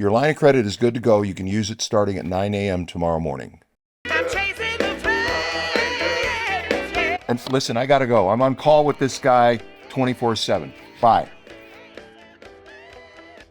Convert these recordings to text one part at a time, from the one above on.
your line of credit is good to go. You can use it starting at 9 a.m. tomorrow morning. I'm chasing the flames. And listen, I gotta go. I'm on call with this guy 24/7. Bye.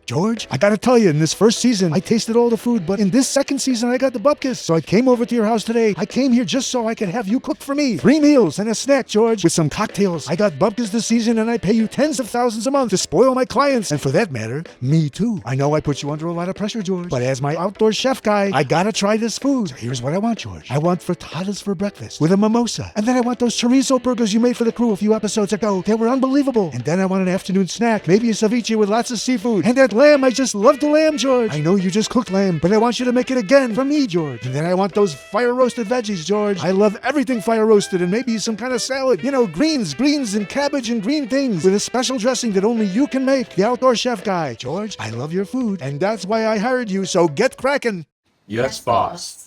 George, I gotta tell you, in this first season, I tasted all the food, but in this second season, I got the bupkis. So I came over to your house today. I came here just so I could have you cook for me. 3 meals and a snack, George, with some cocktails. I got bupkis this season, and I pay you tens of thousands a month to spoil my clients. And for that matter, me too. I know I put you under a lot of pressure, George, but as my outdoor chef guy, I gotta try this food. So here's what I want, George. I want frittatas for breakfast with a mimosa. And then I want those chorizo burgers you made for the crew a few episodes ago. They were unbelievable. And then I want an afternoon snack, maybe a ceviche with lots of seafood. And that lamb, I just love the lamb, George. I know you just cooked lamb, but I want you to make it again for me, George. And then I want those fire-roasted veggies, George. I love everything fire-roasted, and maybe some kind of salad. You know, greens and cabbage and green things with a special dressing that only you can make. The outdoor chef guy. George, I love your food, and that's why I hired you, so get cracking. Yes, boss.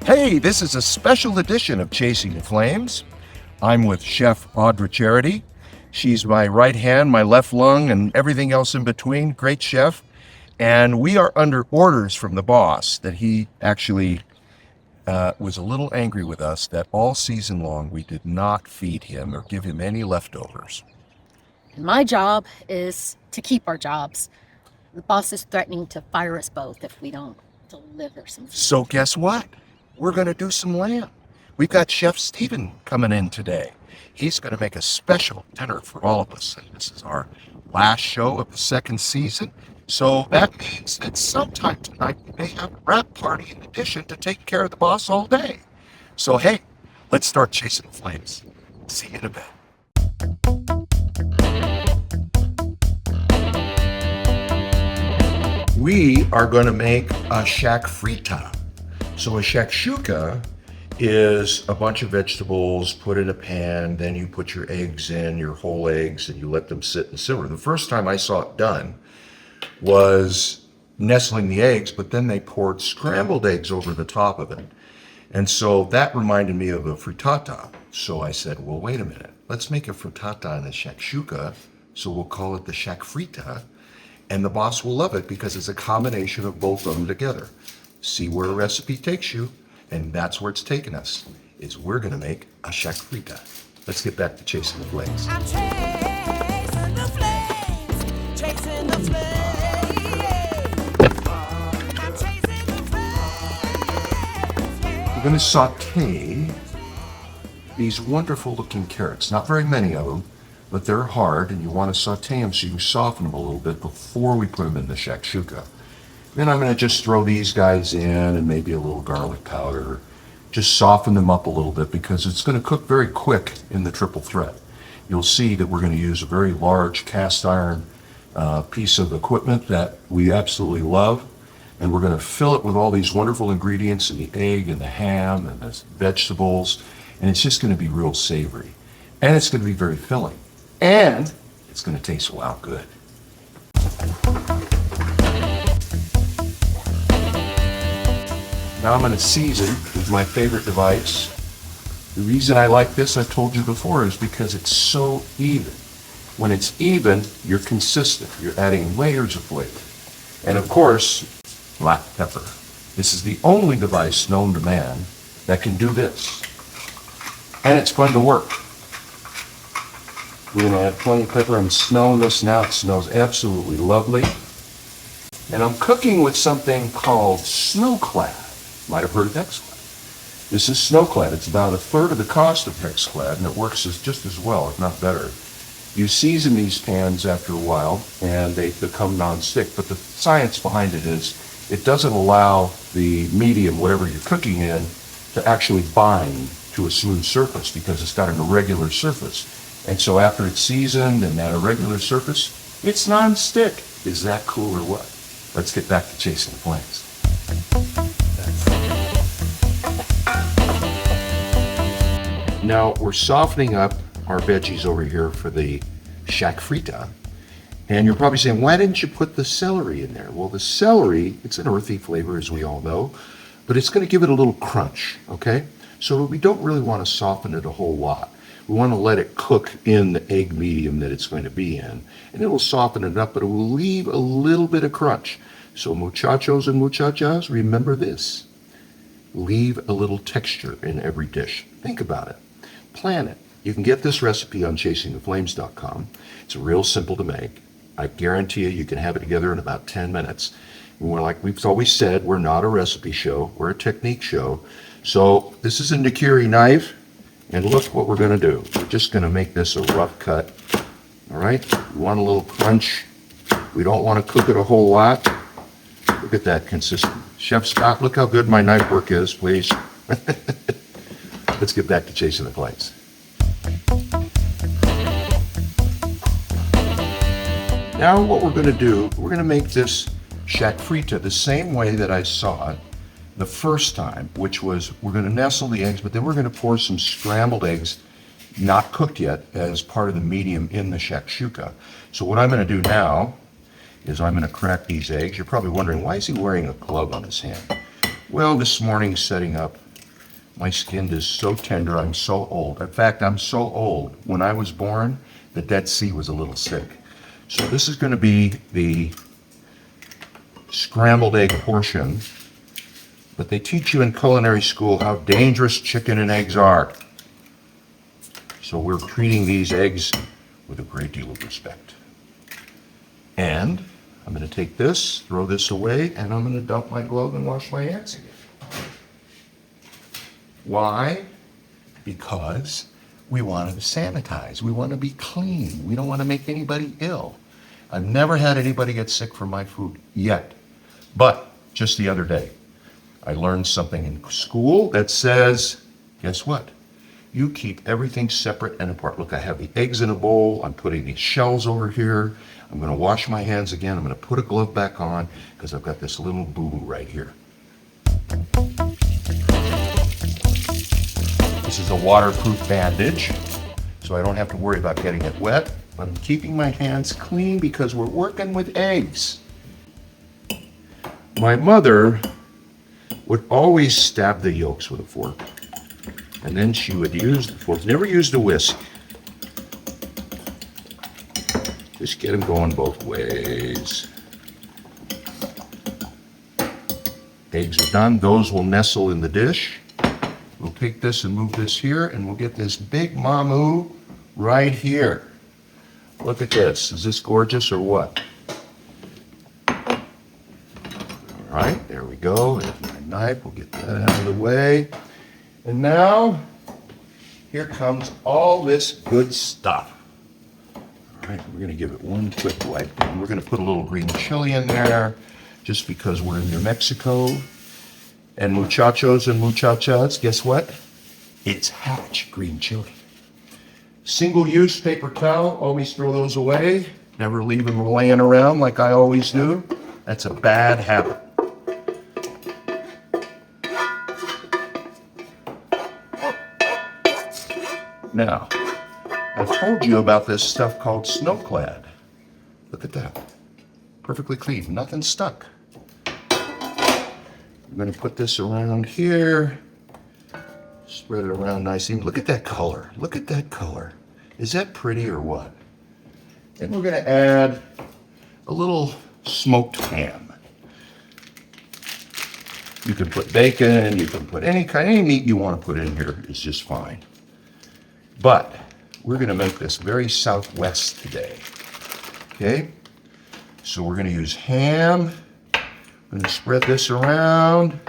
Hey, this is a special edition of Chasing the Flames. I'm with Chef Audra Charity. She's my right hand, my left lung, and everything else in between. Great chef. And we are under orders from the boss that he actually was a little angry with us that all season long we did not feed him or give him any leftovers. My job is to keep our jobs. The boss is threatening to fire us both if we don't deliver some food. So guess what? We're going to do some lamb. We've got Chef Steven coming in today. He's going to make a special dinner for all of us. And this is our last show of the second season. So that means that sometime tonight we may have a wrap party in addition to taking care of the boss all day. So hey, let's start chasing the flames. See you in a bit. We are going to make a Shak-Fritta. So a shakshuka is a bunch of vegetables put in a pan, then you put your eggs in, your whole eggs, and you let them sit and simmer. The first time I saw it done was nestling the eggs, but then they poured scrambled eggs over the top of it. And so that reminded me of a frittata. So I said, well, wait a minute, let's make a frittata and a shakshuka, so we'll call it the Shak-Fritta, and the boss will love it because it's a combination of both of them together. See where a recipe takes you, and that's where it's taken us, is we're gonna make a Shak-Fritta. Let's get back to chasing the flames. I'm chasing the flames, chasing the flames. I'm chasing the flames. We're gonna saute these wonderful looking carrots. Not very many of them, but they're hard, and you wanna saute them so you can soften them a little bit before we put them in the shakshuka. Then I'm going to just throw these guys in and maybe a little garlic powder. Just soften them up a little bit because it's going to cook very quick in the triple threat. you'll see that we're going to use a very large cast iron piece of equipment that we absolutely love. And we're going to fill it with all these wonderful ingredients and the egg and the ham and the vegetables. And it's just going to be real savory. And it's going to be very filling. And it's going to taste, wow, good. Now I'm going to season with my favorite device. The reason I like this, I've told you before, is because it's so even. When it's even, you're consistent. You're adding layers of flavor. And of course, black pepper. This is the only device known to man that can do this. And it's fun to work. We're going to add plenty of pepper. I'm smelling this now. It smells absolutely lovely. And I'm cooking with something called Snowclad. Might have heard of Hexclad. This is Snowclad. It's about a third of the cost of Hexclad, and it works just as well, if not better. You season these pans after a while, and they become non-stick. But the science behind it is it doesn't allow the medium, whatever you're cooking in, to actually bind to a smooth surface because it's got an irregular surface. And so after it's seasoned and that irregular surface, it's non-stick. Is that cool or what? Let's get back to chasing the flames. Now we're softening up our veggies over here for the Shak-Fritta. And you're probably saying, why didn't you put the celery in there? Well, the celery, it's an earthy flavor, as we all know, but it's going to give it a little crunch, okay? So we don't really want to soften it a whole lot. We want to let it cook in the egg medium that it's going to be in. And it will soften it up, but it will leave a little bit of crunch. So muchachos and muchachas, remember this. Leave a little texture in every dish. Think about it. Plan it. You can get this recipe on chasingtheflames.com. It's real simple to make. I guarantee you can have it together in about 10 minutes. And we're like we've always said, we're not a recipe show. We're a technique show. So this is a Nikiri knife. And look what we're going to do. We're just going to make this a rough cut. All right? We want a little crunch. We don't want to cook it a whole lot. Look at that consistency. Chef Scott, look how good my knife work is, please. Let's get back to chasing the flames. Now what we're going to do, we're going to make this Shak-Fritta the same way that I saw it the first time, which was we're going to nestle the eggs, but then we're going to pour some scrambled eggs, not cooked yet, as part of the medium in the shakshuka. So what I'm going to do now is I'm going to crack these eggs. You're probably wondering, why is he wearing a glove on his hand? Well, this morning setting up, my skin is so tender, I'm so old. In fact, I'm so old. When I was born, the Dead Sea was a little sick. So this is going to be the scrambled egg portion. But they teach you in culinary school how dangerous chicken and eggs are. So we're treating these eggs with a great deal of respect. And I'm going to take this, throw this away, and I'm going to dump my glove and wash my hands again. Why? Because we want to sanitize. We want to be clean. We don't want to make anybody ill. I've never had anybody get sick from my food yet. But just the other day, I learned something in school that says, guess what? You keep everything separate and apart. Look, I have the eggs in a bowl. I'm putting these shells over here. I'm going to wash my hands again. I'm going to put a glove back on because I've got this little boo-boo right here. This is a waterproof bandage, so I don't have to worry about getting it wet. But I'm keeping my hands clean because we're working with eggs. My mother would always stab the yolks with a fork. And then she would use the fork. Never used a whisk. Just get them going both ways. Eggs are done. Those will nestle in the dish. We'll take this and move this here, and we'll get this big mamu right here. Look at this. Is this gorgeous or what? All right, there we go. There's my knife. We'll get that out of the way. And now, here comes all this good stuff. All right, we're going to give it one quick wipe down. We're going to put a little green chili in there, just because we're in New Mexico. And muchachos and muchachas, guess what? It's Hatch green chili. Single-use paper towel, always throw those away. Never leave them laying around like I always do. That's a bad habit. Now, I've told you about this stuff called Snowclad. Look at that. Perfectly clean, nothing stuck. I'm gonna put this around here. Spread it around nicely. Look at that color. Look at that color. Is that pretty or what? And we're gonna add a little smoked ham. You can put bacon, you can put any meat you want to put in here is just fine. But we're gonna make this very Southwest today. Okay? So we're gonna use ham. I'm gonna spread this around.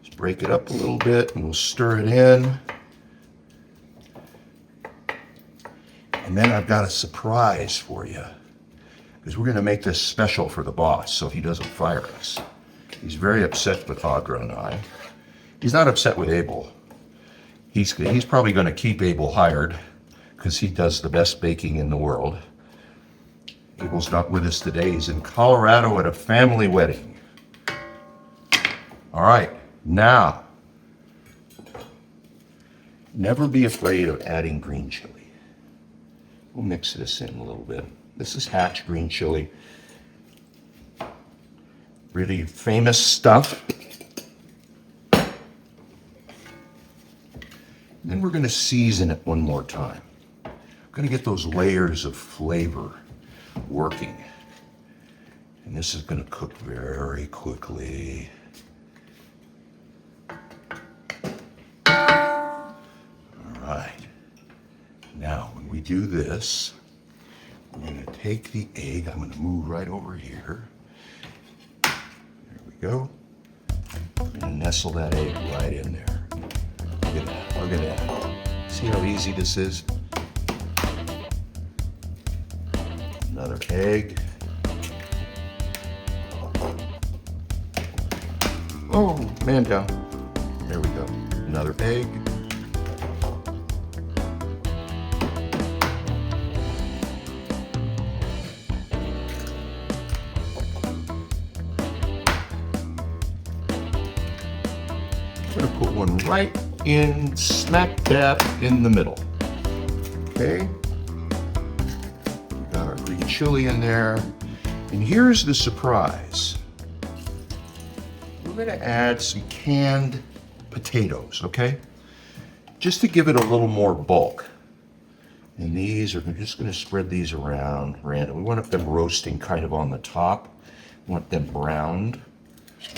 Just break it up a little bit and we'll stir it in. And then I've got a surprise for you, because we're gonna make this special for the boss so he doesn't fire us. He's very upset with Audra and I. He's not upset with Abel. He's probably gonna keep Abel hired because he does the best baking in the world. Abel's not with us today. He's in Colorado at a family wedding. All right, now, never be afraid of adding green chili. We'll mix this in a little bit. This is Hatch green chili. Really famous stuff. Then we're going to season it one more time. We're going to get those layers of flavor working. And this is going to cook very quickly. All right. Now, when we do this, we're going to take the egg. I'm going to move right over here. There we go. We're going to nestle that egg right in there. Look at that. Look at that. See how easy this is? Another egg. Oh, man down. There we go. Another egg. I'm gonna put one right in smack dab in the middle. Okay. Got our green chili in there. And here's the surprise. We're gonna add some canned potatoes, okay? Just to give it a little more bulk. And these are, we're just gonna spread these around random. We want them roasting kind of on the top. We want them browned,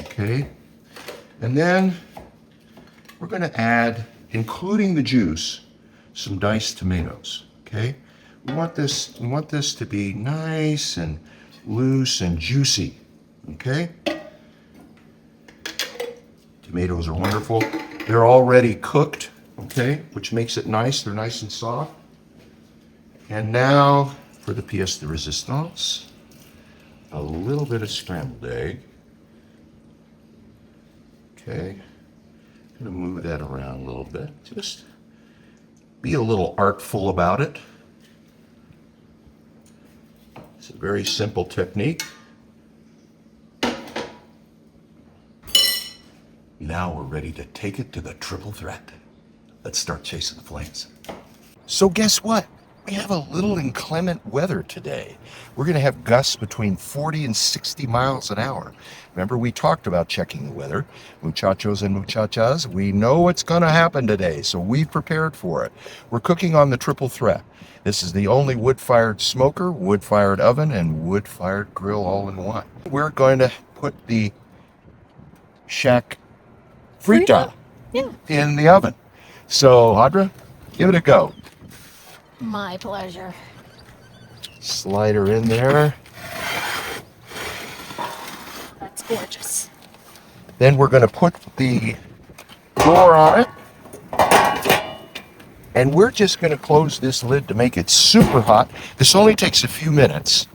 okay? And then we're gonna add, including the juice, some diced tomatoes, okay? We want this to be nice and loose and juicy, okay? Tomatoes are wonderful. They're already cooked, okay, which makes it nice. They're nice and soft. And now for the pièce de résistance, a little bit of scrambled egg. Okay, gonna move that around a little bit. Just be a little artful about it. It's a very simple technique. Now we're ready to take it to the triple threat. Let's start chasing the flames. So guess what? We have a little inclement weather today. We're gonna have gusts between 40 and 60 miles an hour. Remember, we talked about checking the weather. Muchachos and muchachas, we know what's gonna happen today, so we've prepared for it. We're cooking on the triple threat. This is the only wood-fired smoker, wood-fired oven, and wood-fired grill all in one. We're going to put the Shak-Fritta in the oven. So, Audra, give it a go. My pleasure. Slide her in there. That's gorgeous. Then we're going to put the door on it. And we're just going to close this lid to make it super hot. This only takes a few minutes.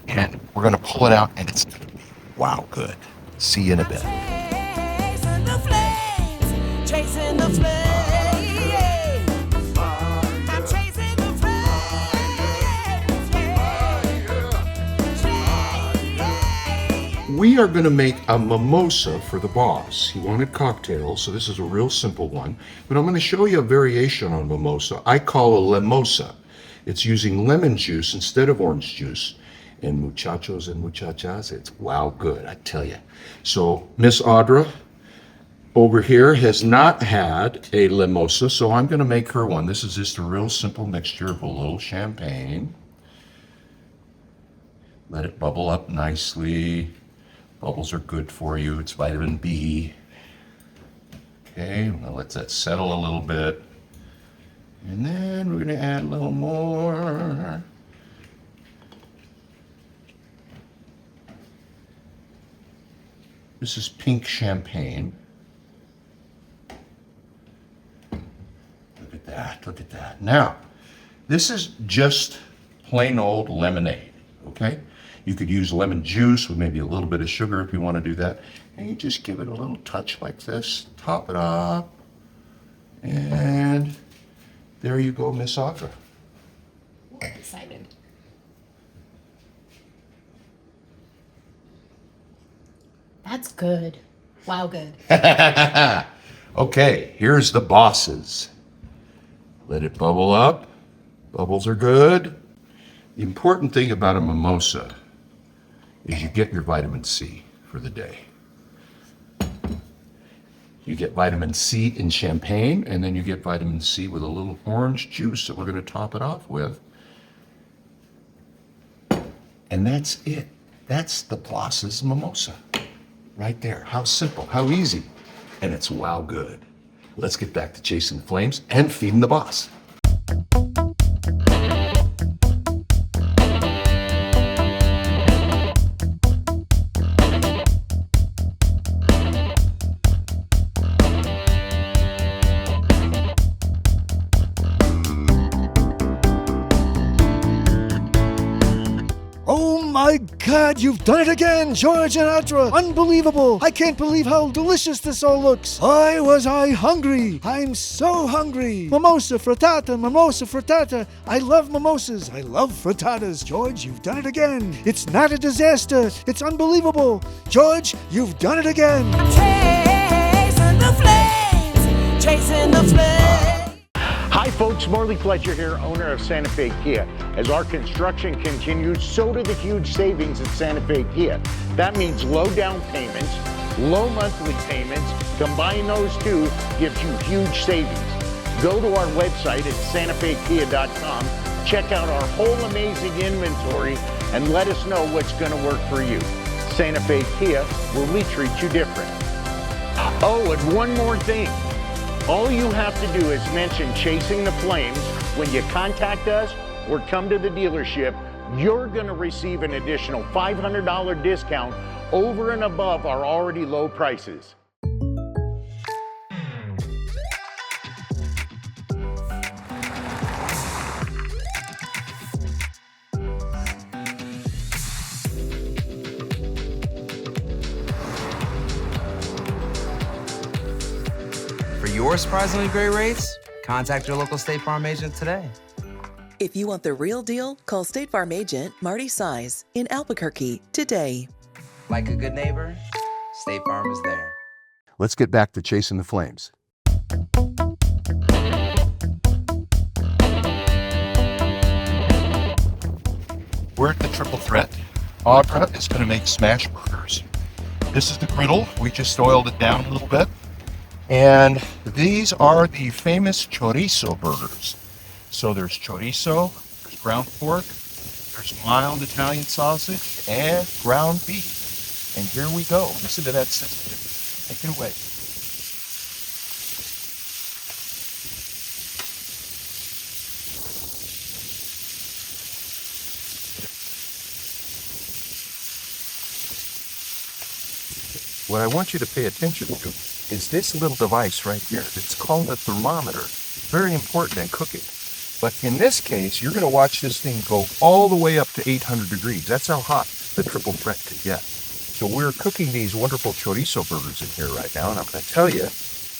And we're going to pull it out, and it's going to be wow good. See you in a bit. Chasing the flames, chasing the flames. we are going to make a mimosa for the boss. He wanted cocktails, so this is a real simple one. But I'm going to show you a variation on mimosa. I call a lemosa. It's using lemon juice instead of orange juice. And muchachos and muchachas, it's wow good, I tell you. So Miss Audra over here has not had a lemosa, so I'm going to make her one. This is just a real simple mixture of a little champagne. Let it bubble up nicely. Bubbles are good for you. It's vitamin B. Okay, now let that settle a little bit. And then we're going to add a little more. This is pink champagne. Look at that, look at that. Now, this is just plain old lemonade, okay? You could use lemon juice with maybe a little bit of sugar if you want to do that. And you just give it a little touch like this, top it up, and there you go, Miss Audra. I'm excited. That's good. Wow, good. Okay, here's the bosses. Let it bubble up. Bubbles are good. The important thing about a mimosa is you get your vitamin C for the day. You get vitamin C in champagne, and then you get vitamin C with a little orange juice that we're going to top it off with. And that's it. That's the boss's mimosa. Right there. How simple, how easy. And it's wow good. Let's get back to chasing the flames and feeding the boss. Oh my God, you've done it again, George and Audra. Unbelievable. I can't believe how delicious this all looks. Was I hungry. I'm so hungry. Mimosa frittata, mimosa frittata. I love mimosas. I love frittatas. George, you've done it again. It's not a disaster. It's unbelievable. George, you've done it again. Chasing the flames, chasing the flames. Hi folks, Marley Fletcher here, owner of Santa Fe Kia. As our construction continues, so do the huge savings at Santa Fe Kia. That means low down payments, low monthly payments. Combine those two gives you huge savings. Go to our website at santafekia.com, check out our whole amazing inventory, and let us know what's going to work for you. Santa Fe Kia, where we treat you different. Oh, and one more thing. All you have to do is mention Chasing the Flames when you contact us or come to the dealership. You're going to receive an additional $500 discount over and above our already low prices. For your surprisingly great rates, contact your local State Farm agent today. If you want the real deal, call State Farm agent Marty Size in Albuquerque today. Like a good neighbor, State Farm is there. Let's get back to chasing the flames. We're at the triple threat. Audra is going to make smash burgers. This is the griddle. We just oiled it down a little bit. And these are the famous Chorizo burgers. So there's chorizo, there's ground pork, there's mild Italian sausage, and ground beef. And here we go. Listen to that sizzle. Take it away. What I want you to pay attention to is this little device right here. It's called a thermometer. Very important in cooking. But in this case, you're going to watch this thing go all the way up to 800 degrees. That's how hot the triple threat can get. So we're cooking these wonderful chorizo burgers in here right now, and I'm going to tell you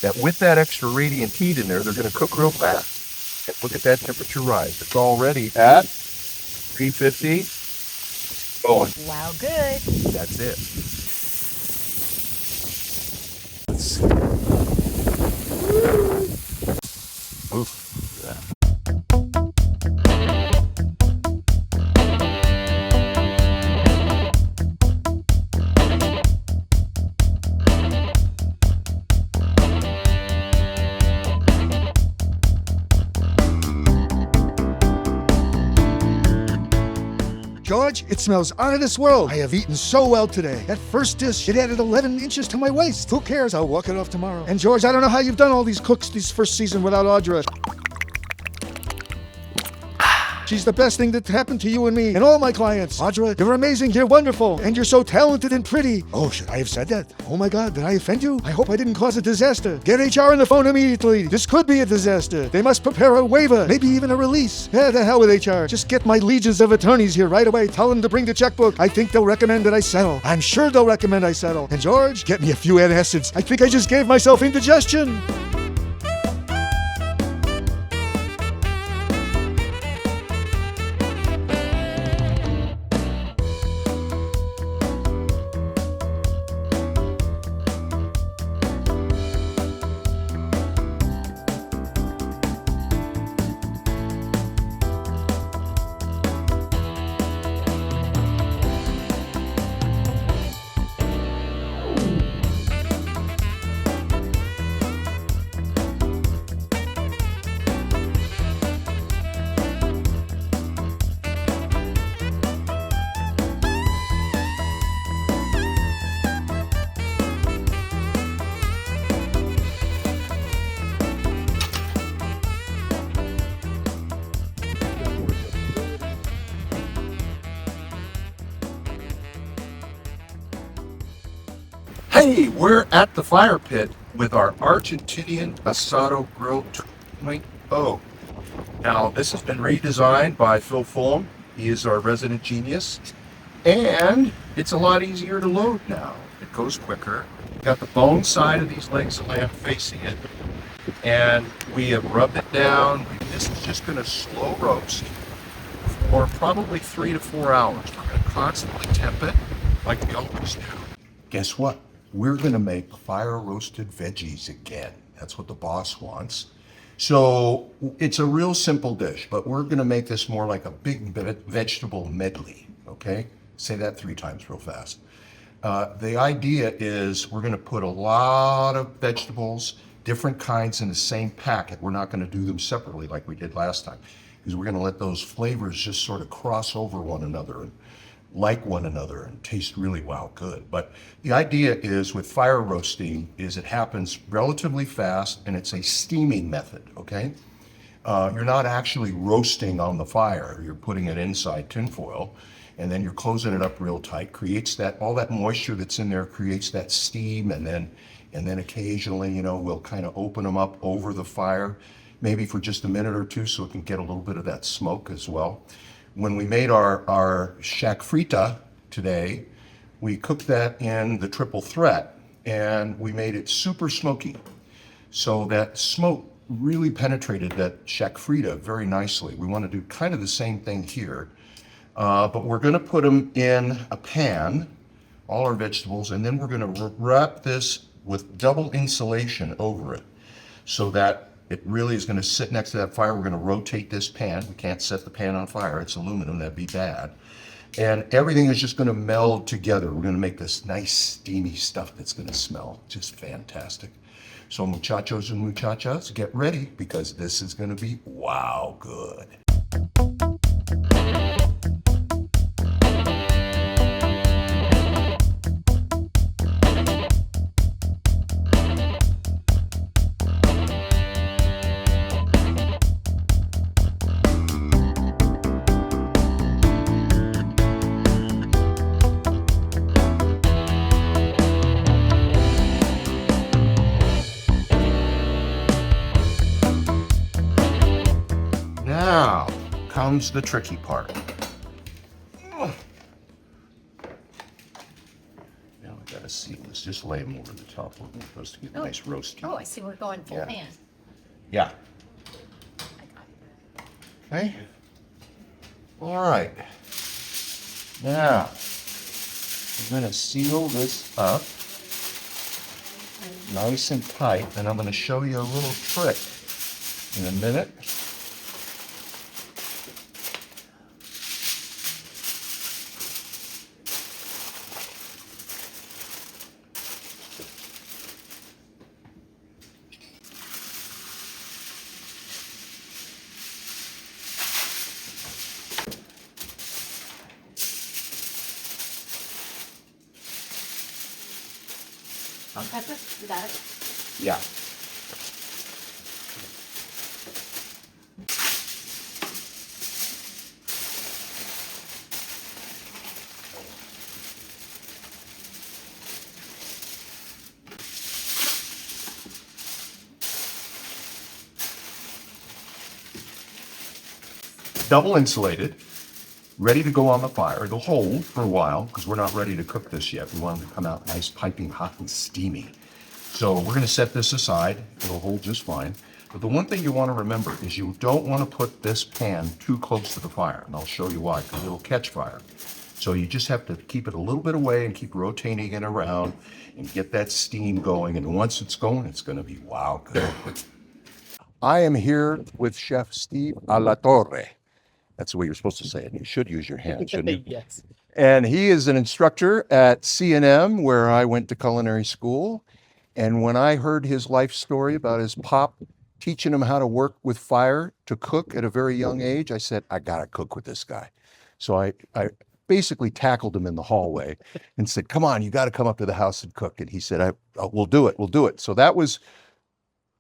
that with that extra radiant heat in there, they're going to cook real fast. And look at that temperature rise. It's already at 350. Going. Wow, good. That's it. Yes. George, it smells out of this world. I have eaten so well today. That first dish, it added 11 inches to my waist. Who cares? I'll walk it off tomorrow. And George, I don't know how you've done all these cooks this first season without Audra. She's the best thing that happened to you and me and all my clients. Audra, you're amazing, you're wonderful, and you're so talented and pretty. Oh, should I have said that? Oh my God, did I offend you? I hope I didn't cause a disaster. Get HR on the phone immediately. This could be a disaster. They must prepare a waiver, maybe even a release. Yeah, the hell with HR. Just get my legions of attorneys here right away. Tell them to bring the checkbook. I think they'll recommend that I settle. I'm sure they'll recommend I settle. And George, get me a few antacids. I think I just gave myself indigestion. Hey, we're at the fire pit with our Argentinian Asado Grill 2.0. Now, this has been redesigned by Phil Fulham. He is our resident genius. And it's a lot easier to load now. It goes quicker. We've got the bone side of these legs of lamb facing it. And we have rubbed it down. This is just going to slow roast for probably 3 to 4 hours. We're going to constantly temp it like we always do. Guess what? We're going to make fire roasted veggies again. That's what the boss wants. So it's a real simple dish, but we're going to make this more like a big vegetable medley. Okay? Say that 3 times real fast. The idea is we're going to put a lot of vegetables, different kinds in the same packet. We're not going to do them separately like we did last time, because we're going to let those flavors just sort of cross over one another and like one another and taste really, wow, good. But the idea is with fire roasting is it happens relatively fast and it's a steaming method, okay? You're not actually roasting on the fire. You're putting it inside tinfoil and then you're closing it up real tight, creates that, all that moisture that's in there creates that steam, and then occasionally, you know, we'll kind of open them up over the fire, maybe for just a minute or two so it can get a little bit of that smoke as well. When we made our Shak-Fritta today, we cooked that in the triple threat and we made it super smoky. So that smoke really penetrated that Shak-Fritta very nicely. We want to do kind of the same thing here, but we're going to put them in a pan, all our vegetables, and then we're going to wrap this with double insulation over it so that it really is going to sit next to that fire. We're going to rotate this pan. We can't set the pan on fire. It's aluminum. That'd be bad. And everything is just going to meld together. We're going to make this nice steamy stuff that's going to smell just fantastic. So muchachos and muchachas, get ready because this is going to be wow good. Now comes the tricky part. Now I gotta seal this. Just lay them over the top. We're supposed to get a nice roast. Oh, I see. We're going full Yeah. pan. Yeah. I got it. Okay. All right. Now I'm gonna seal this up. nice and tight. And I'm going to show you a little trick in a minute. Pepper, you got it. Yeah. Double insulated, ready to go on the fire. It'll hold for a while because we're not ready to cook this yet. We want it to come out nice, piping hot and steamy. So we're going to set this aside. It'll hold just fine. But the one thing you want to remember is you don't want to put this pan too close to the fire. And I'll show you why, because it'll catch fire. So you just have to keep it a little bit away and keep rotating it around and get that steam going. And once it's going, it's going to be wow good. I am here with Chef Steve Alatorre. That's the way you're supposed to say it. You should use your hands, shouldn't you? Yes. And he is an instructor at C&M, where I went to culinary school. And when I heard his life story about his pop teaching him how to work with fire to cook at a very young age, I said, I gotta cook with this guy. So I basically tackled him in the hallway and said, come on, you gotta come up to the house and cook. And he said, we'll do it. So that was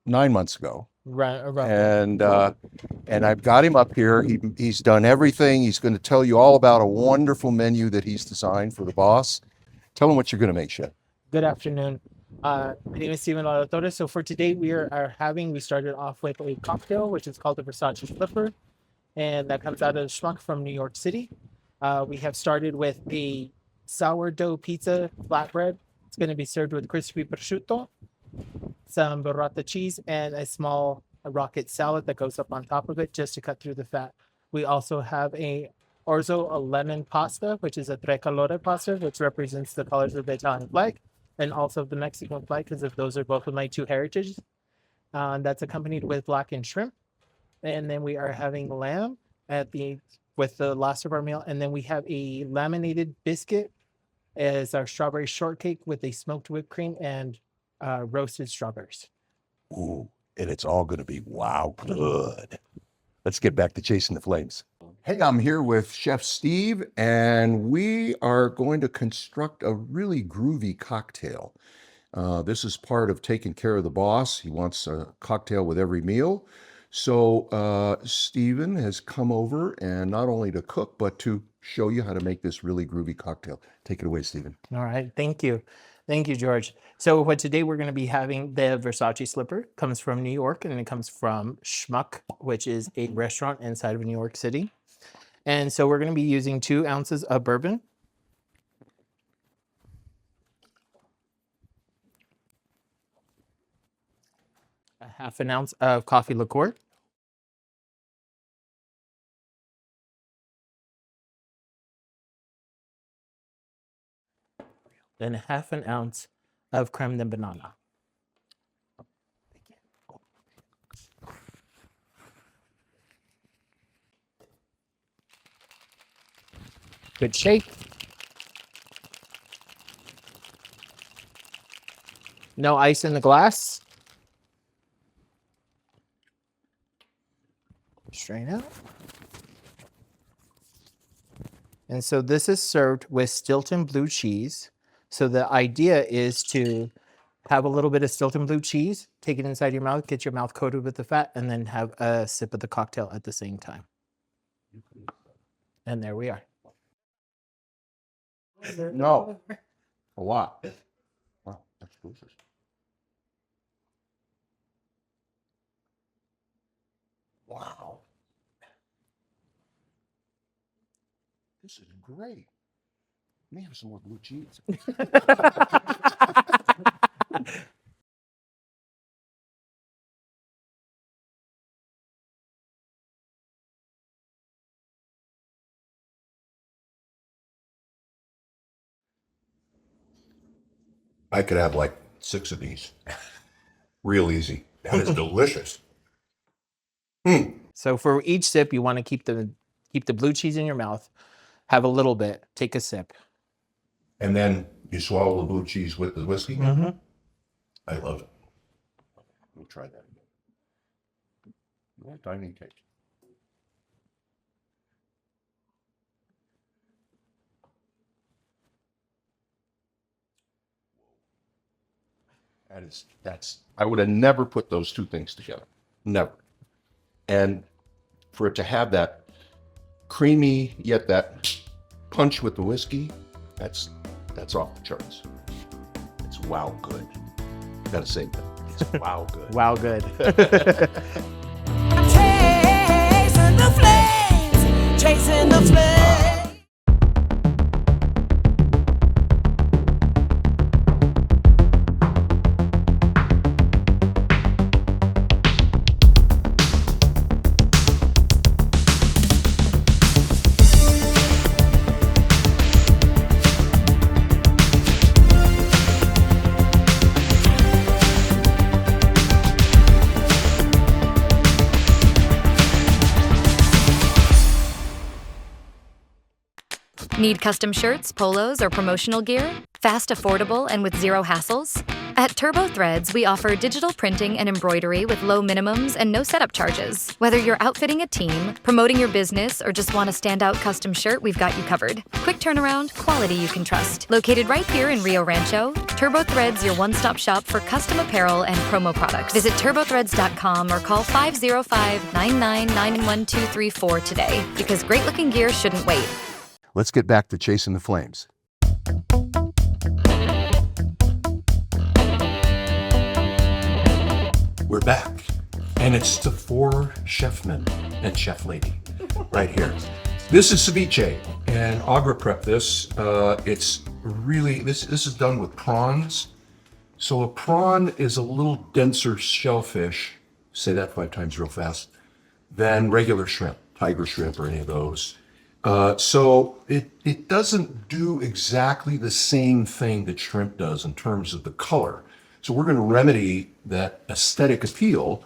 9 months ago. Right. And I've got him up here. He's done everything. He's going to tell you all about a wonderful menu that he's designed for the boss. Tell him what you're going to make, Chef. Good afternoon. My name is Steven Alatorre. So for today, we started off with a cocktail, which is called the Versace Flipper. And that comes out of Schmuck from New York City. We have started with a sourdough pizza flatbread. It's going to be served with crispy prosciutto, some burrata cheese, and a small rocket salad that goes up on top of it just to cut through the fat. We also have a lemon pasta, which is a tricolore pasta, which represents the colors of the Italian flag and also the Mexican flag, because those are both of my two heritages. That's accompanied with blackened shrimp. And then we are having lamb with the last of our meal. And then we have a laminated biscuit as our strawberry shortcake with a smoked whipped cream and roasted strawberries. Ooh, and it's all going to be wow good. Let's get back to chasing the flames. Hey, I'm here with Chef Steve, and we are going to construct a really groovy cocktail. This is part of taking care of the boss. He wants a cocktail with every meal. So Steven has come over, and not only to cook, but to show you how to make this really groovy cocktail. Take it away, Steven. All right. Thank you. Thank you, George. So today we're going to be having the Versace Slipper. Comes from New York, and it comes from Schmuck, which is a restaurant inside of New York City. And so we're going to be using 2 ounces of bourbon, a half an ounce of coffee liqueur, then half an ounce of creme de banana. Good shake. No ice in the glass. Strain out. And so this is served with Stilton blue cheese. So the idea is to have a little bit of Stilton blue cheese, take it inside your mouth, get your mouth coated with the fat, and then have a sip of the cocktail at the same time. And there we are. No, a lot. Wow, that's delicious. Wow. This is great. Let me have some more blue cheese. I could have like 6 of these. Real easy. That is delicious. So for each sip, you want to keep the blue cheese in your mouth, have a little bit, take a sip. And then you swallow the blue cheese with the whiskey? Mm-hmm. I love it. We'll try that again. Yeah, tiny taste. I would have never put those two things together. Never. And for it to have that creamy, yet that punch with the whiskey, that's off the charts. It's wow good. Gotta say that. It's wow good. Wow, good. Chasing the flames, chasing the flames. Need custom shirts, polos, or promotional gear? Fast, affordable, and with zero hassles? At Turbo Threads, we offer digital printing and embroidery with low minimums and no setup charges. Whether you're outfitting a team, promoting your business, or just want a standout custom shirt, we've got you covered. Quick turnaround, quality you can trust. Located right here in Rio Rancho, Turbo Threads, your one-stop shop for custom apparel and promo products. Visit turbothreads.com or call 505-999-1234 today, because great-looking gear shouldn't wait. Let's get back to chasing the flames. We're back, and it's the 4 chefmen and chef lady right here. This is ceviche, and Audra prepped this. It's really, this is done with prawns. So a prawn is a little denser shellfish, say that 5 times real fast, than regular shrimp, tiger shrimp or any of those. So it doesn't do exactly the same thing that shrimp does in terms of the color. So we're going to remedy that aesthetic appeal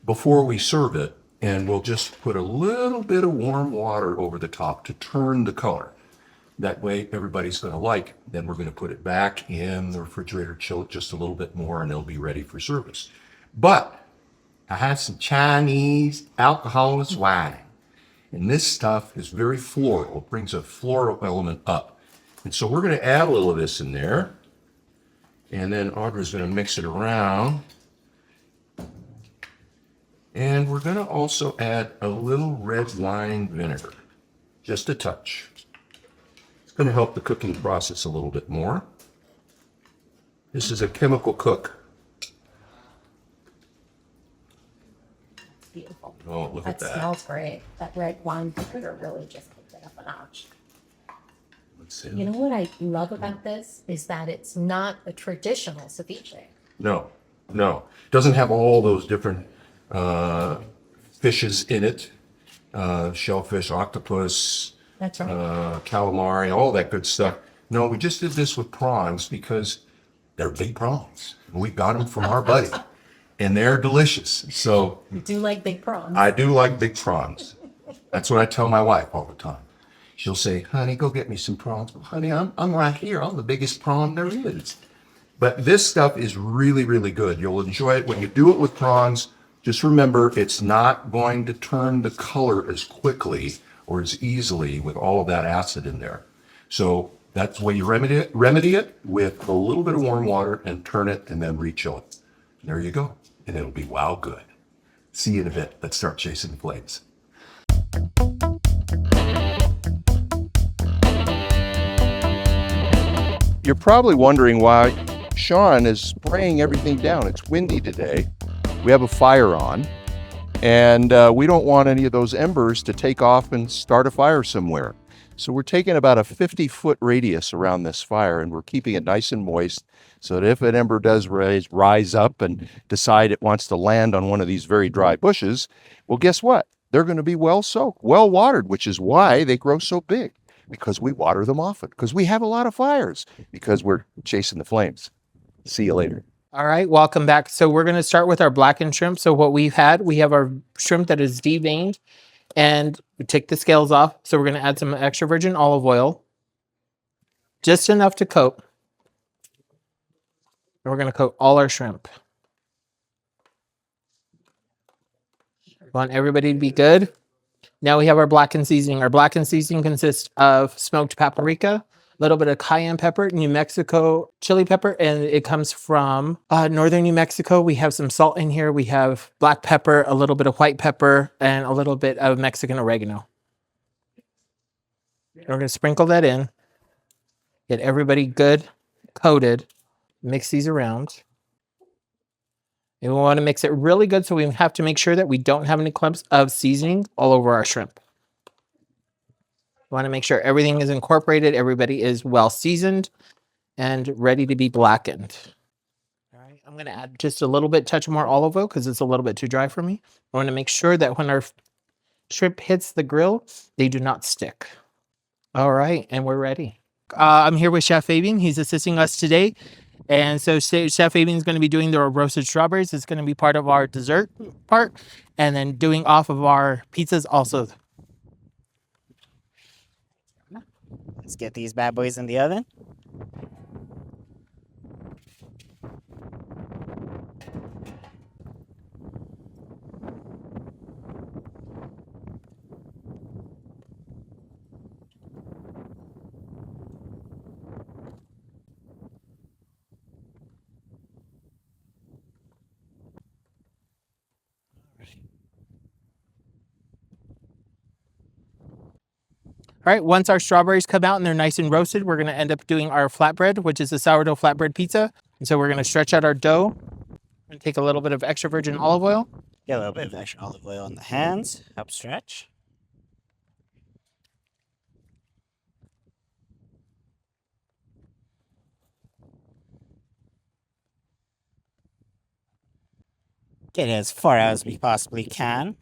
before we serve it, and we'll just put a little bit of warm water over the top to turn the color. That way everybody's going to like it. Then we're going to put it back in the refrigerator, chill it just a little bit more, and it'll be ready for service. But I have some Chinese alcoholless wine. And this stuff is very floral. It brings a floral element up. And so we're going to add a little of this in there. And then Audra's going to mix it around. And we're going to also add a little red wine vinegar. Just a touch. It's going to help the cooking process a little bit more. This is a chemical cook. Beautiful. Oh, look at that. Smells great. That red wine vinegar really just puts it up a notch. Let's see. You know what I love about this is that it's not a traditional ceviche. No. Doesn't have all those different fishes in it. Shellfish, octopus, That's right. calamari, all that good stuff. No, we just did this with prawns because they're big prawns. We got them from our buddy. And they're delicious. So You do like big prawns. I do like big prawns. That's what I tell my wife all the time. She'll say, honey, go get me some prawns. Well, honey, I'm right here. I'm the biggest prawn there is. But this stuff is really, really good. You'll enjoy it. When you do it with prawns, just remember it's not going to turn the color as quickly or as easily with all of that acid in there. So that's the way you remedy it with a little bit of warm water and turn it and then re-chill it. There you go. And it'll be wow good. See you in a bit. Let's start chasing the flames. You're probably wondering why Sean is spraying everything down. It's windy today. We have a fire on, and we don't want any of those embers to take off and start a fire somewhere. So we're taking about a 50-foot radius around this fire, and we're keeping it nice and moist so that if an ember does rise up and decide it wants to land on one of these very dry bushes, well, guess what? They're going to be well soaked, well watered, which is why they grow so big, because we water them often, because we have a lot of fires, because we're chasing the flames. See you later. All right, welcome back. So we're going to start with our blackened shrimp. So what we have our shrimp that is deveined, and we take the scales off. So we're going to add some extra virgin olive oil, just enough to coat. And we're going to coat all our shrimp. Want everybody to be good. Now we have our blackened seasoning. Our blackened seasoning consists of smoked paprika, a little bit of cayenne pepper, New Mexico chili pepper, and it comes from northern New Mexico. We have some salt in here. We have black pepper, a little bit of white pepper, and a little bit of Mexican oregano. And we're going to sprinkle that in. Get everybody good coated. Mix these around. And we want to mix it really good, so we have to make sure that we don't have any clumps of seasoning all over our shrimp. We want to make sure everything is incorporated, everybody is well seasoned and ready to be blackened. All right, I'm going to add just a little bit, touch more olive oil because it's a little bit too dry for me. I want to make sure that when our shrimp hits the grill, they do not stick. All right, and we're ready. I'm here with Chef Fabien. He's assisting us today. And so Chef Fabien is going to be doing the roasted strawberries. It's going to be part of our dessert part. And then doing off of our pizzas also. Let's get these bad boys in the oven. All right, once our strawberries come out and they're nice and roasted, we're going to end up doing our flatbread, which is a sourdough flatbread pizza. And so we're going to stretch out our dough and take a little bit of extra virgin olive oil. Get a little bit of extra olive oil on the hands, help stretch. Get it as far out as we possibly can.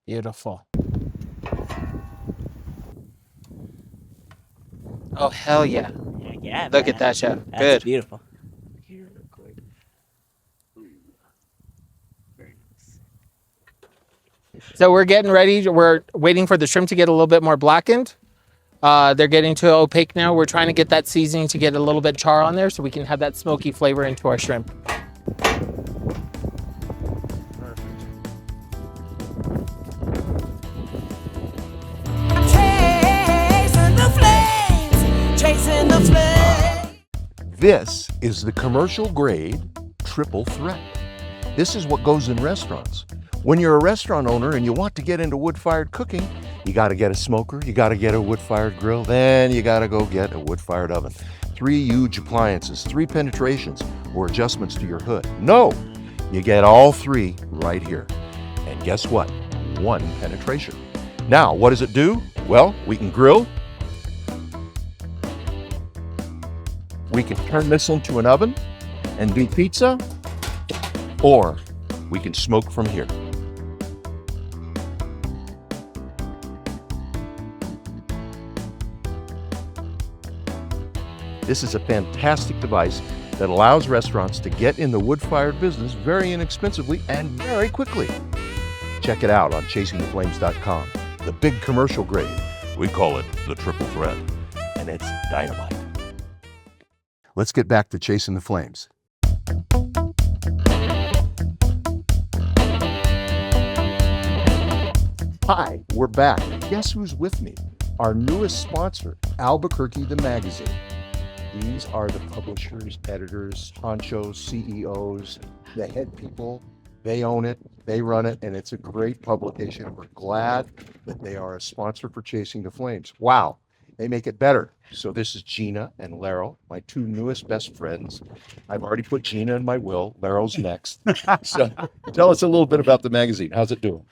Beautiful. Oh, hell yeah. Yeah, Look man. at that, Chef. That's Good. beautiful. So we're getting ready. We're waiting for the shrimp to get a little bit more blackened. They're getting to opaque now. We're trying to get that seasoning to get a little bit char on there so we can have that smoky flavor into our shrimp. Chasing the flames, chasing the flames. This is the commercial grade triple threat. This is what goes in restaurants. When you're a restaurant owner and you want to get into wood-fired cooking, you got to get a smoker, you got to get a wood-fired grill, then you got to go get a wood-fired oven. 3 huge appliances, 3 penetrations or adjustments to your hood. No, you get all 3 right here. And guess what? 1 penetration. Now, what does it do? Well, we can grill. We can turn this into an oven and do pizza, or we can smoke from here. This is a fantastic device that allows restaurants to get in the wood-fired business very inexpensively and very quickly. Check it out on chasingtheflames.com. The big commercial grade. We call it the triple threat, and it's dynamite. Let's get back to chasing the flames. Hi, we're back. Guess who's with me? Our newest sponsor, Albuquerque the Magazine. These are the publishers, editors, honchos, CEOs, the head people. They own it, they run it, and it's a great publication. We're glad that they are a sponsor for Chasing the Flames. Wow, they make it better. So this is Gina and Laro, my 2 newest best friends. I've already put Gina in my will. Laro's next. So tell us a little bit about the magazine. How's it doing?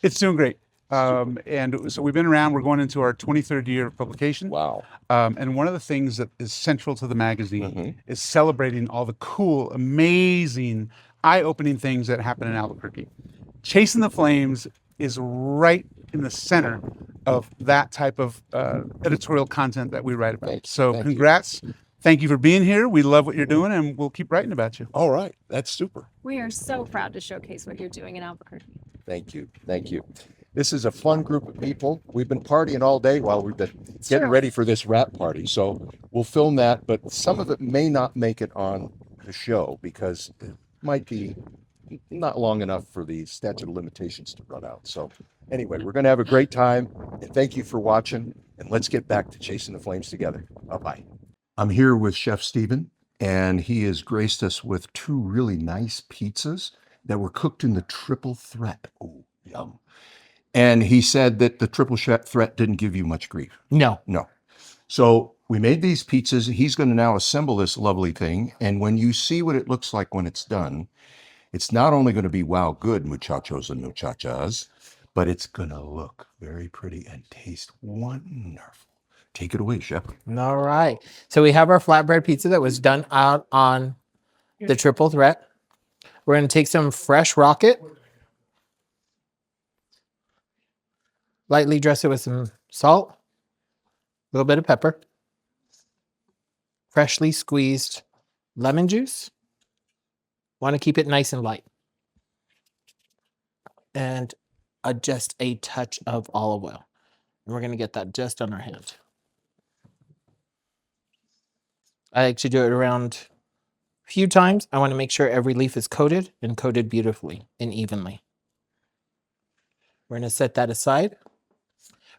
It's doing great. And so we've been around, we're going into our 23rd year of publication. Wow. And one of the things that is central to the magazine is celebrating all the cool, amazing, eye-opening things that happen in Albuquerque. Chasing the Flames is right in the center of that type of editorial content that we write about. So congrats. Thank you for being here. We love what you're doing, and we'll keep writing about you. All right. That's super. We are so proud to showcase what you're doing in Albuquerque. Thank you. Thank you. This is a fun group of people. We've been partying all day while we've been getting ready for this wrap party. So we'll film that, but some of it may not make it on the show because it might be not long enough for the statute of limitations to run out. So anyway, we're going to have a great time, and thank you for watching, and let's get back to chasing the flames together. Bye-bye. I'm here with Chef Steven, and he has graced us with 2 really nice pizzas that were cooked in the triple threat. Oh, yum. And he said that the triple threat didn't give you much grief. No. So we made these pizzas. He's going to now assemble this lovely thing. And when you see what it looks like when it's done, it's not only going to be wow good, muchachos and muchachas, but it's going to look very pretty and taste wonderful. Take it away, Chef. All right. So we have our flatbread pizza that was done out on the triple threat. We're going to take some fresh rocket, lightly dress it with some salt, a little bit of pepper, freshly squeezed lemon juice. Want to keep it nice and light. And just a touch of olive oil. And we're going to get that just on our hand. I like to do it around a few times. I want to make sure every leaf is coated and coated beautifully and evenly. We're going to set that aside.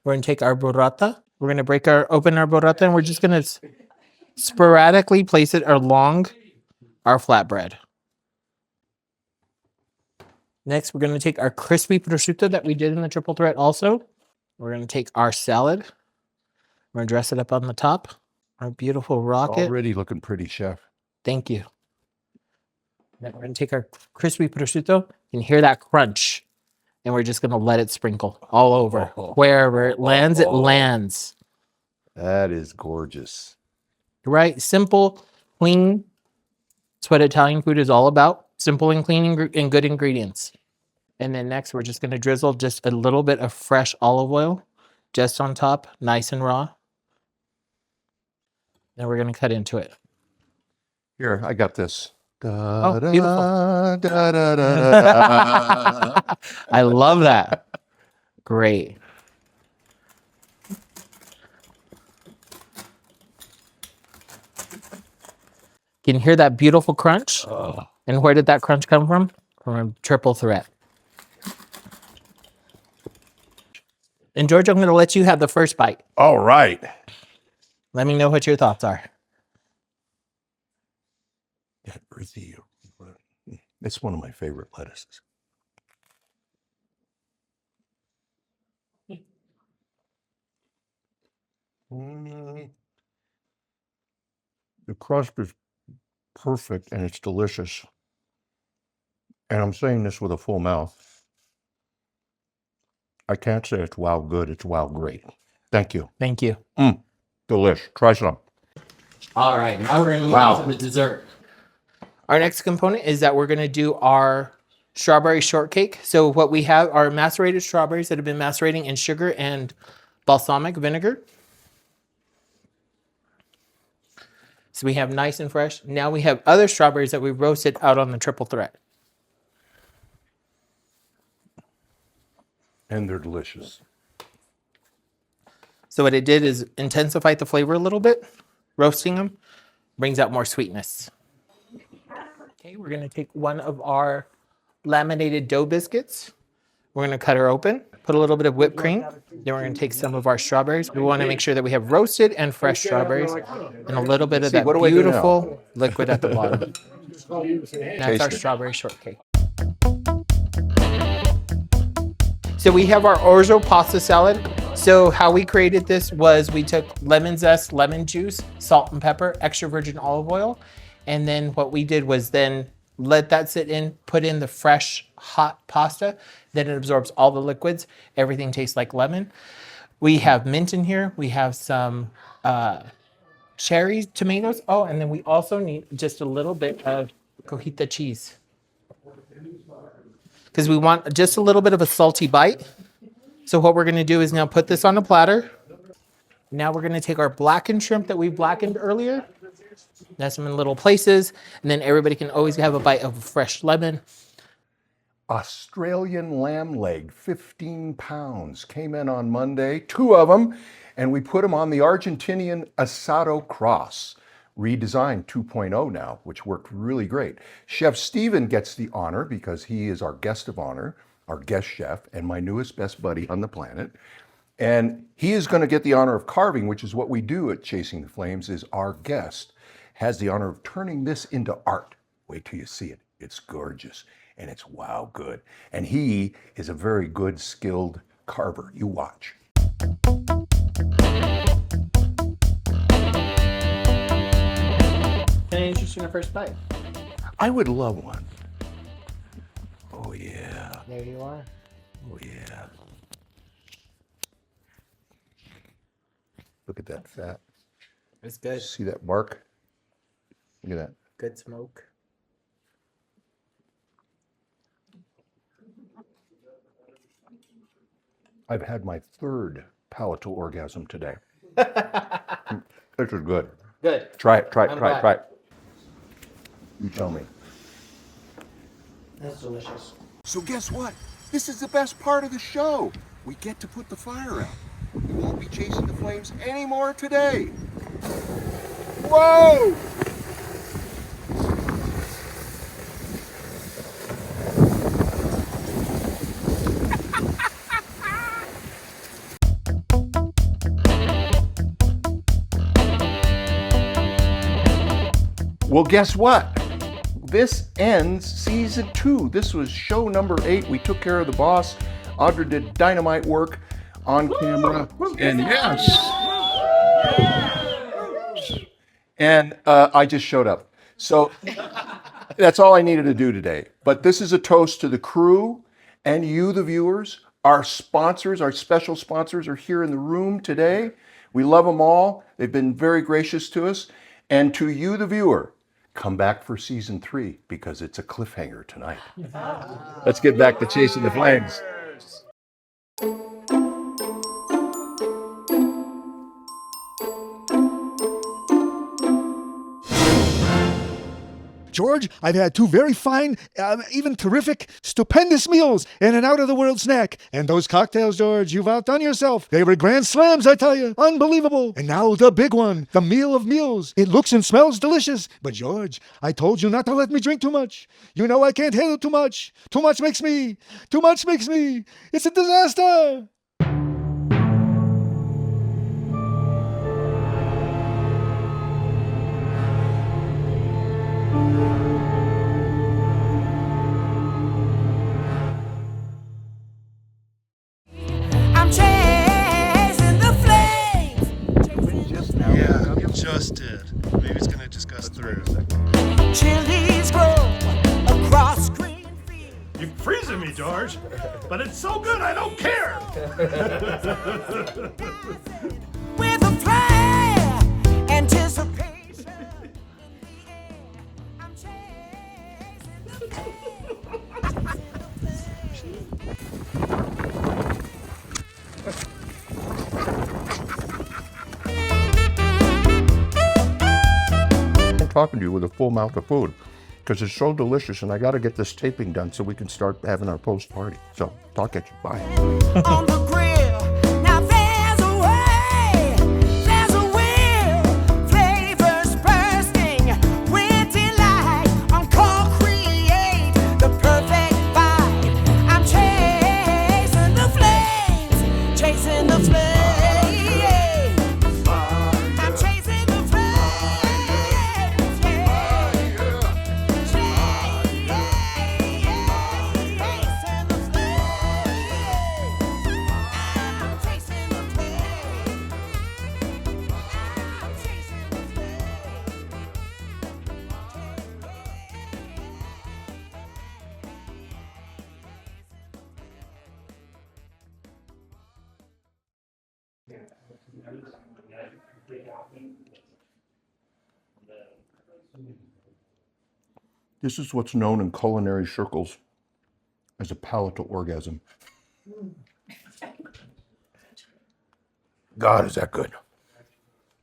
We're going to take our burrata. We're going to open our burrata, and we're just going to sporadically place it along our flatbread. Next, we're going to take our crispy prosciutto that we did in the triple threat also. We're going to take our salad. We're going to dress it up on the top. Our beautiful rocket. Already looking pretty, Chef. Thank you. Then we're going to take our crispy prosciutto. You can hear that crunch. And we're just going to let it sprinkle all over. Wherever it lands, it lands. That is gorgeous. Right? Simple, clean. That's what Italian food is all about. Simple and clean and good ingredients. And then next, we're just going to drizzle just a little bit of fresh olive oil just on top, nice and raw. Then we're going to cut into it. Here, I got this. Oh, beautiful. I love that. Great. Can you hear that beautiful crunch? And where did that crunch come from? From a triple threat. And George, I'm going to let you have the first bite. All right. Let me know what your thoughts are. That earthy. It's one of my favorite lettuces. The crust is perfect and it's delicious. And I'm saying this with a full mouth. I can't say it's wow good, it's wow great. Thank you. Thank you. Delish. Try some. All right, now we're going to move on to the dessert. Our next component is that we're going to do our strawberry shortcake. So what we have are macerated strawberries that have been macerating in sugar and balsamic vinegar. So we have nice and fresh. Now we have other strawberries that we roasted out on the triple threat. And they're delicious. So what it did is intensify the flavor a little bit. Roasting them brings out more sweetness. Okay, we're going to take one of our laminated dough biscuits. We're going to cut her open, put a little bit of whipped cream. Then we're going to take some of our strawberries. We want to make sure that we have roasted and fresh strawberries and a little bit of that beautiful liquid at the bottom. That's our strawberry shortcake. So we have our orzo pasta salad. So how we created this was we took lemon zest, lemon juice, salt and pepper, extra virgin olive oil. And then what we did was then let that sit in, put in the fresh hot pasta. Then it absorbs all the liquids. Everything tastes like lemon. We have mint in here. We have some cherry tomatoes. Oh, and then we also need just a little bit of cojita cheese. Because we want just a little bit of a salty bite. So what we're gonna do is now put this on a platter. Now we're gonna take our blackened shrimp that we blackened earlier. That's them in little places. And then everybody can always have a bite of a fresh lemon. Australian lamb leg, 15 pounds, came in on Monday, 2 of them, and we put them on the Argentinian Asado Cross, redesigned 2.0 now, which worked really great. Chef Steven gets the honor because he is our guest of honor, our guest chef, and my newest best buddy on the planet. And he is going to get the honor of carving, which is what we do at Chasing the Flames, is our guest has the honor of turning this into art. Wait till you see it. It's gorgeous. And it's wow good. And he is a very good, skilled carver. You watch. Can I interest you in a first bite? I would love one. Oh yeah. There you are. Oh yeah. Look at that fat. It's good. See that bark? Look at that. Good smoke. I've had my 3rd palatal orgasm today. This is good. Good. Try it, try I'm it, try it, glad. try it. You tell me. That's delicious. So guess what? This is the best part of the show. We get to put the fire out. We won't be chasing the flames anymore today. Whoa! Well, guess what? This ends season 2. This was show number 8. We took care of the boss. Audra did dynamite work on camera. And yes. And I just showed up. So that's all I needed to do today. But this is a toast to the crew and you, the viewers. Our sponsors, our special sponsors are here in the room today. We love them all. They've been very gracious to us. And to you, the viewer, come back for season 3 because it's a cliffhanger tonight. Let's get back to Chasing the Flames. George, I've had 2 very fine, even terrific, stupendous meals and an out-of-the-world snack. And those cocktails, George, you've outdone yourself. They were grand slams, I tell you. Unbelievable. And now the big one, the meal of meals. It looks and smells delicious. But George, I told you not to let me drink too much. You know I can't handle too much. Too much makes me. It's a disaster. I'm chasing the flames. Yeah, just did. Maybe it's gonna just gust through. Chilies grow across green fields. You're freezing me, George, but it's so good I don't care. With a flare, anticipation. I'm chasing the I'm talking to you with a full mouth of food because it's so delicious and I got to get this taping done so we can start having our post party. So talk at you. Bye. on the grill. Now there's a way, there's a will. Flavors bursting with delight. On call, create the perfect bite. I'm chasing the flames, chasing the flames. I'm chasing the flames, yeah. Chasing the This is what's known in culinary circles as a palatal orgasm. God, is that good?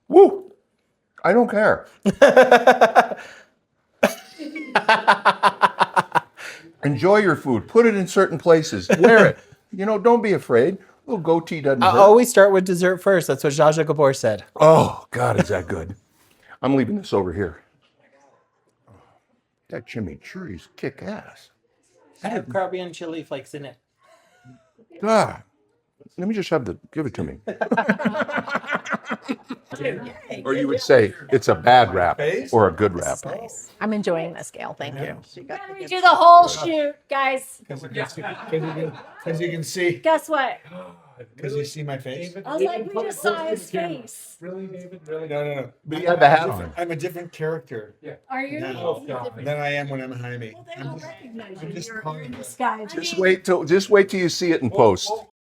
Woo! I don't care. Enjoy your food. Put it in certain places. Wear it. Don't be afraid. A little goatee doesn't I hurt. always start with dessert first. That's what Zsa Zsa Gabor said. Oh, God, is that good? I'm leaving this over here. That chimichurri's kick ass. I have Caribbean chili flakes in it. God. Let me just give it to me. Or you would say it's a bad wrap or a good wrap. I'm enjoying this, Gail. Thank you. We do the whole shoot, guys. Because you can see. Guess what? Because you see my face. I was like, we just saw his face. Really, David? Really? No. But You had the hat on. I'm a different character. Are you? Than I am when I'm Jaime. Well, they don't recognize you. just You're calling in it. disguise. Just wait till you see it in post.